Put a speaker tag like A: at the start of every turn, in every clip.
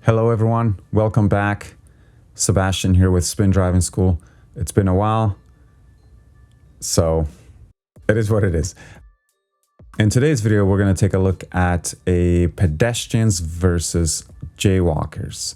A: Hello everyone, welcome back. Sebastian here with Spin Driving School. It's been a while, so it is what it is. In today's video, we're going to take a look at a pedestrians versus jaywalkers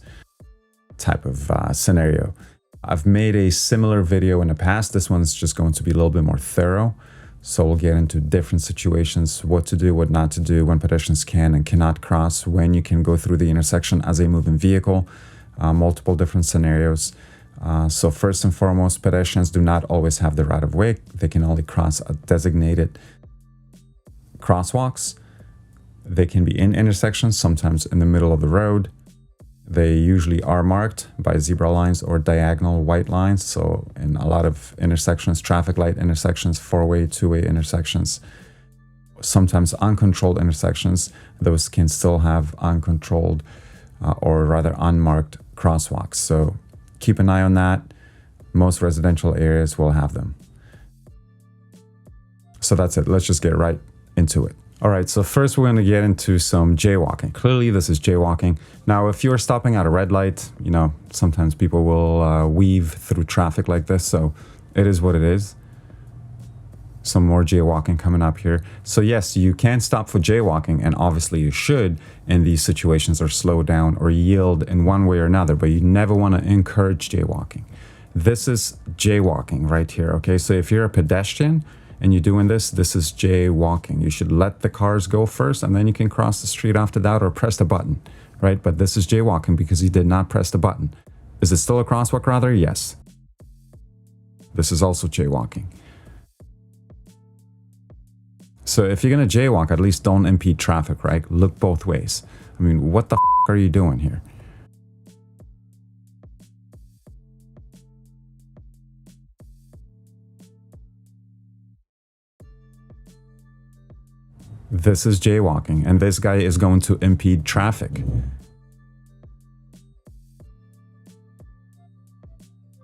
A: type of scenario. I've made a similar video in the past. This one's just going to be a little bit more thorough. So we'll get into different situations, what to do, what not to do, when pedestrians can and cannot cross, when you can go through the intersection as a moving vehicle, multiple different scenarios. So first and foremost, pedestrians do not always have the right of way. They can only cross a designated crosswalks. They can be in intersections, sometimes in the middle of the road. They usually are marked by zebra lines or diagonal white lines. So in a lot of intersections, traffic light intersections, four-way, two-way intersections, sometimes uncontrolled intersections, those can still have uncontrolled or rather unmarked crosswalks. So keep an eye on that. Most residential areas will have them. So that's it. Let's just get right into it. All right, so first we're going to get into some jaywalking. Clearly, this is jaywalking. Now, if you're stopping at a red light, you know, sometimes people will weave through traffic like this, so it is what it is. Some more jaywalking coming up here. So yes, you can stop for jaywalking, and obviously you should in these situations, or slow down or yield in one way or another, but you never want to encourage jaywalking. This is jaywalking right here, okay? So if you're a pedestrian, and you're doing this is jaywalking. You should let the cars go first, and then you can cross the street after that or press the button, right? But this is jaywalking because you did not press the button. Is it still a crosswalk rather? Yes. This is also jaywalking. So if you're going to jaywalk, at least don't impede traffic, right? Look both ways. I mean, what the f are you doing here? This is jaywalking, and this guy is going to impede traffic.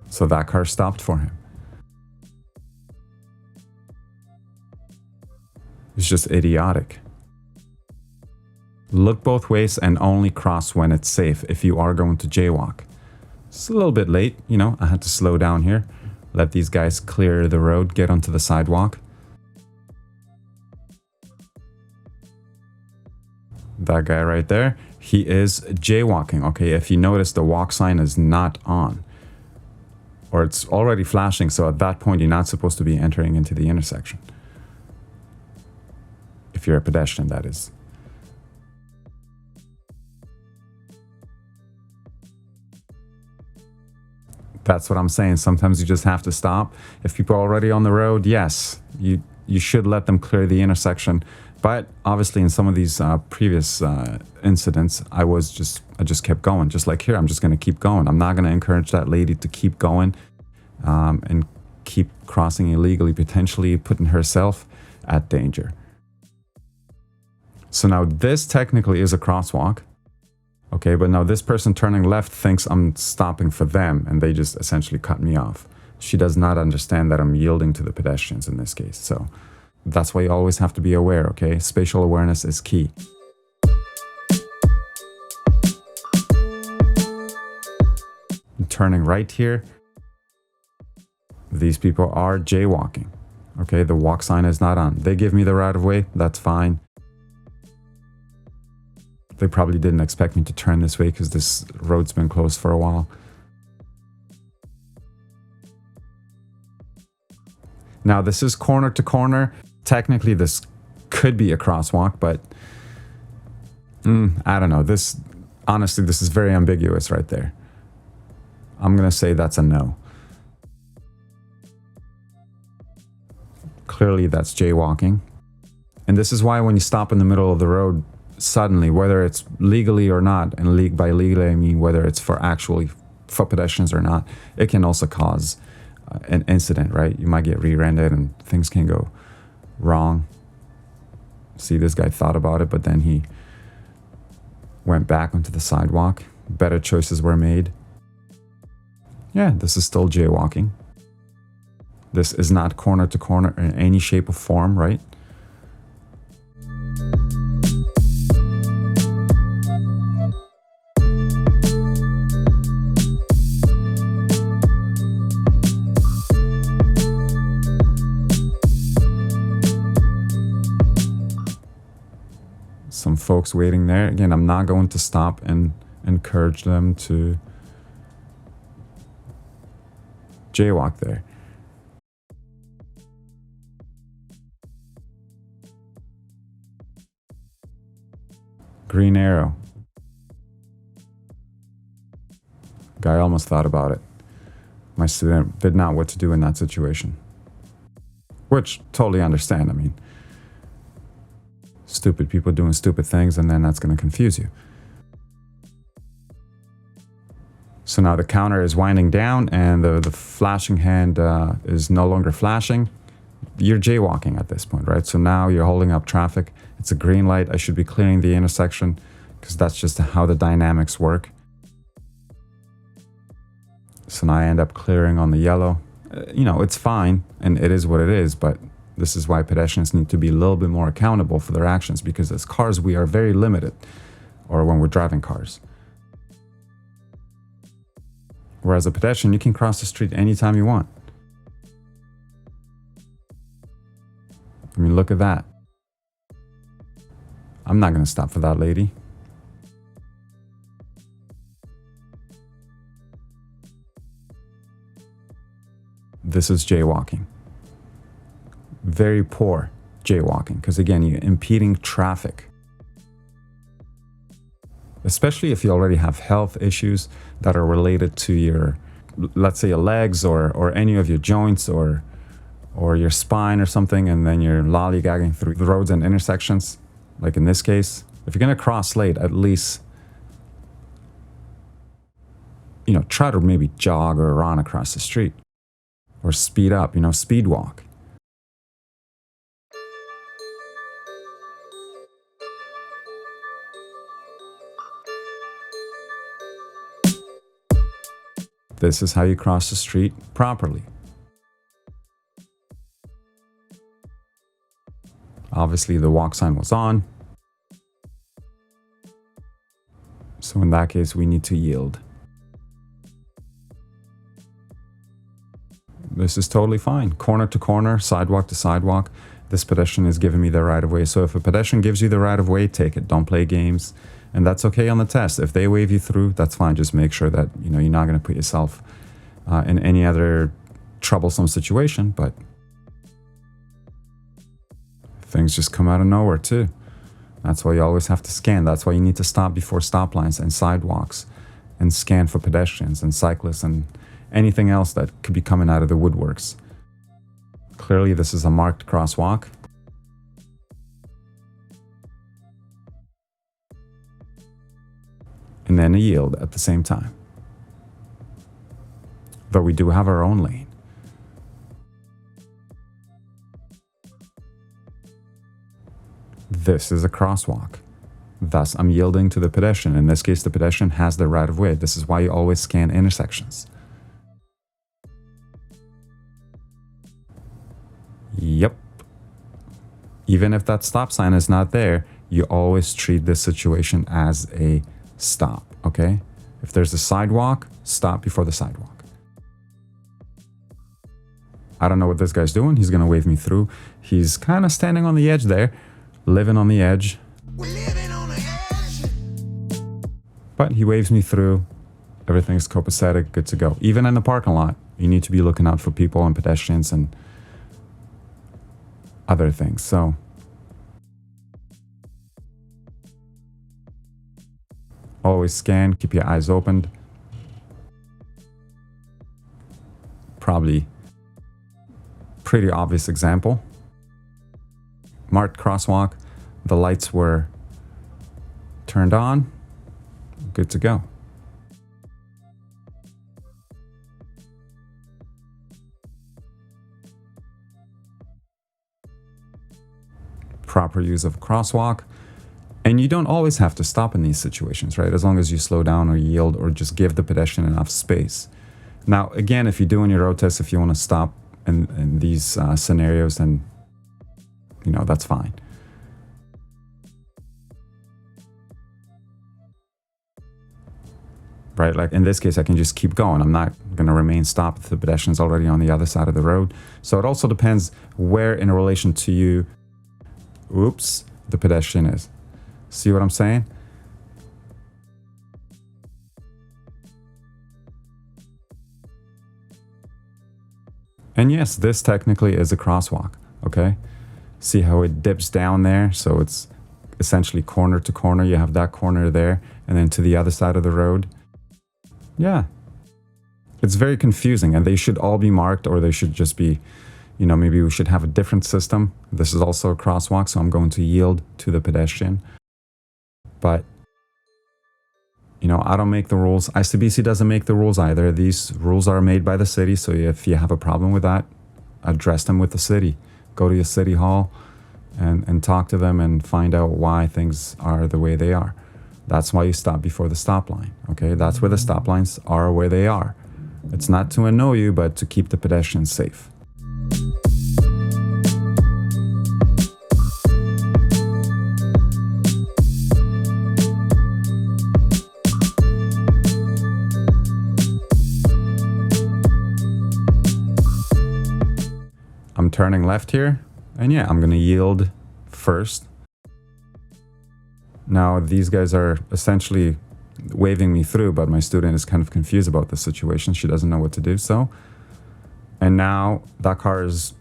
A: So that car stopped for him. It's just idiotic. Look both ways and only cross when it's safe if you are going to jaywalk. It's a little bit late, you know, I had to slow down here. Let these guys clear the road, get onto the sidewalk. That guy right there, he is jaywalking. Okay, if you notice, the walk sign is not on, or it's already flashing, so at that point you're not supposed to be entering into the intersection. If you're a pedestrian, that is. That's what I'm saying. Sometimes you just have to stop. If people are already on the road, yes, you should let them clear the intersection. But obviously in some of these previous incidents, I just kept going. Just like here, I'm just going to keep going. I'm not going to encourage that lady to keep going and keep crossing illegally, potentially putting herself at danger. So now this technically is a crosswalk. Okay, but now this person turning left thinks I'm stopping for them, and they just essentially cut me off. She does not understand that I'm yielding to the pedestrians in this case. So that's why you always have to be aware, okay? Spatial awareness is key. Turning right here, these people are jaywalking, okay? The walk sign is not on. They give me the right of way, that's fine. They probably didn't expect me to turn this way because this road's been closed for a while. Now this is corner to corner. Technically, this could be a crosswalk, but I don't know. Honestly, this is very ambiguous right there. I'm going to say that's a no. Clearly, that's jaywalking. And this is why when you stop in the middle of the road, suddenly, whether it's legally or not, and by legally I mean whether it's for pedestrians or not, it can also cause an incident, right? You might get rear-ended and things can go wrong. See, this guy thought about it, but then he went back onto the sidewalk. Better choices were made. Yeah, this is still jaywalking. This is not corner to corner in any shape or form, right? folks waiting there. Again, I'm not going to stop and encourage them to jaywalk there. Green arrow. Guy almost thought about it. My student did not know what to do in that situation. Which, totally understand. I mean, stupid people doing stupid things, and then that's going to confuse you. So now the counter is winding down, and the flashing hand is no longer flashing. You're jaywalking at this point, right? So now you're holding up traffic. It's a green light. I should be clearing the intersection because that's just how the dynamics work. So now I end up clearing on the yellow. You know, it's fine, and it is what it is, but this is why pedestrians need to be a little bit more accountable for their actions, because as cars, we are very limited, or when we're driving cars. Whereas a pedestrian, you can cross the street anytime you want. I mean, look at that. I'm not going to stop for that lady. This is jaywalking. Very poor jaywalking, because again, you're impeding traffic. Especially if you already have health issues that are related to your, let's say, your legs or any of your joints or your spine or something, and then you're lollygagging through the roads and intersections. Like in this case, if you're going to cross lane, at least, you know, try to maybe jog or run across the street. Or speed up, you know, speed walk. This is how you cross the street properly. Obviously, the walk sign was on. So in that case, we need to yield. This is totally fine. Corner to corner, sidewalk to sidewalk. This pedestrian is giving me the right of way. So if a pedestrian gives you the right of way, take it. Don't play games. And that's okay on the test. If they wave you through, that's fine. Just make sure that, you know, you're not going to put yourself in any other troublesome situation. But things just come out of nowhere too. That's why you always have to scan. That's why you need to stop before stop lines and sidewalks and scan for pedestrians and cyclists and anything else that could be coming out of the woodworks. Clearly, this is a marked crosswalk. And then a yield at the same time. Though we do have our own lane. This is a crosswalk. Thus, I'm yielding to the pedestrian. In this case, the pedestrian has the right of way. This is why you always scan intersections. Yep. Even if that stop sign is not there, you always treat this situation as a stop, okay? If there's a sidewalk, stop before the sidewalk. I don't know what this guy's doing. He's gonna wave me through. He's kind of standing on the edge there, living on the edge. We're living on the edge. But he waves me through. Everything's copacetic, good to go. Even in the parking lot, you need to be looking out for people and pedestrians and other things. So always scan, keep your eyes opened. Probably pretty obvious example. Marked crosswalk, the lights were turned on, good to go. Proper use of crosswalk. And you don't always have to stop in these situations, right? As long as you slow down or yield or just give the pedestrian enough space. Now, again, if you're doing your road test, if you want to stop in these scenarios, then, you know, that's fine. Right? Like in this case, I can just keep going. I'm not going to remain stopped if the pedestrian's already on the other side of the road. So it also depends where in relation to you, the pedestrian is. See what I'm saying? And yes, this technically is a crosswalk, okay? See how it dips down there? So it's essentially corner to corner. You have that corner there, and then to the other side of the road. Yeah. It's very confusing, and they should all be marked, or they should just be, you know, maybe we should have a different system. This is also a crosswalk, so I'm going to yield to the pedestrian. But, you know, I don't make the rules. ICBC doesn't make the rules either. These rules are made by the city, so if you have a problem with that, address them with the city. Go to your city hall and talk to them and find out why things are the way they are. That's why you stop before the stop line, okay? That's where the stop lines are where they are. It's not to annoy you, but to keep the pedestrians safe. I'm turning left here, and yeah, I'm gonna yield first. Now, these guys are essentially waving me through, but my student is kind of confused about the situation. She doesn't know what to do, so. And now that car is,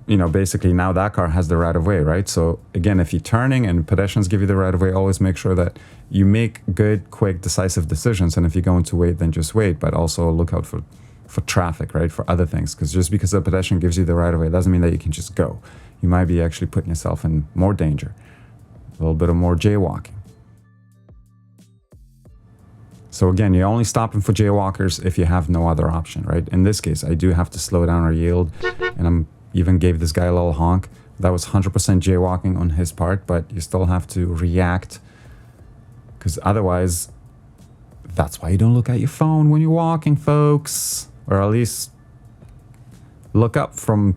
A: you know, basically now that car has the right of way, right? So again, if you're turning and pedestrians give you the right of way, always make sure that you make good, quick, decisive decisions. And if you're going to wait, then just wait, but also look out for traffic, right? For other things, because just because a pedestrian gives you the right of way doesn't mean that you can just go. You might be actually putting yourself in more danger. A little bit of more jaywalking. So again, you're only stopping for jaywalkers if you have no other option, right? In this case, I do have to slow down or yield, and I'm even gave this guy a little honk. That was 100% jaywalking on his part, but you still have to react, because otherwise, that's why you don't look at your phone when you're walking, folks. Or at least look up from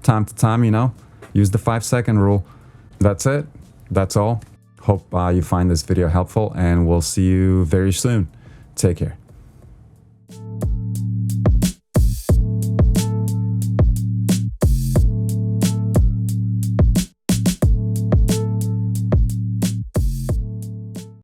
A: time to time, you know? Use the 5-second rule. That's it. That's all. Hope you find this video helpful, and we'll see you very soon. Take care.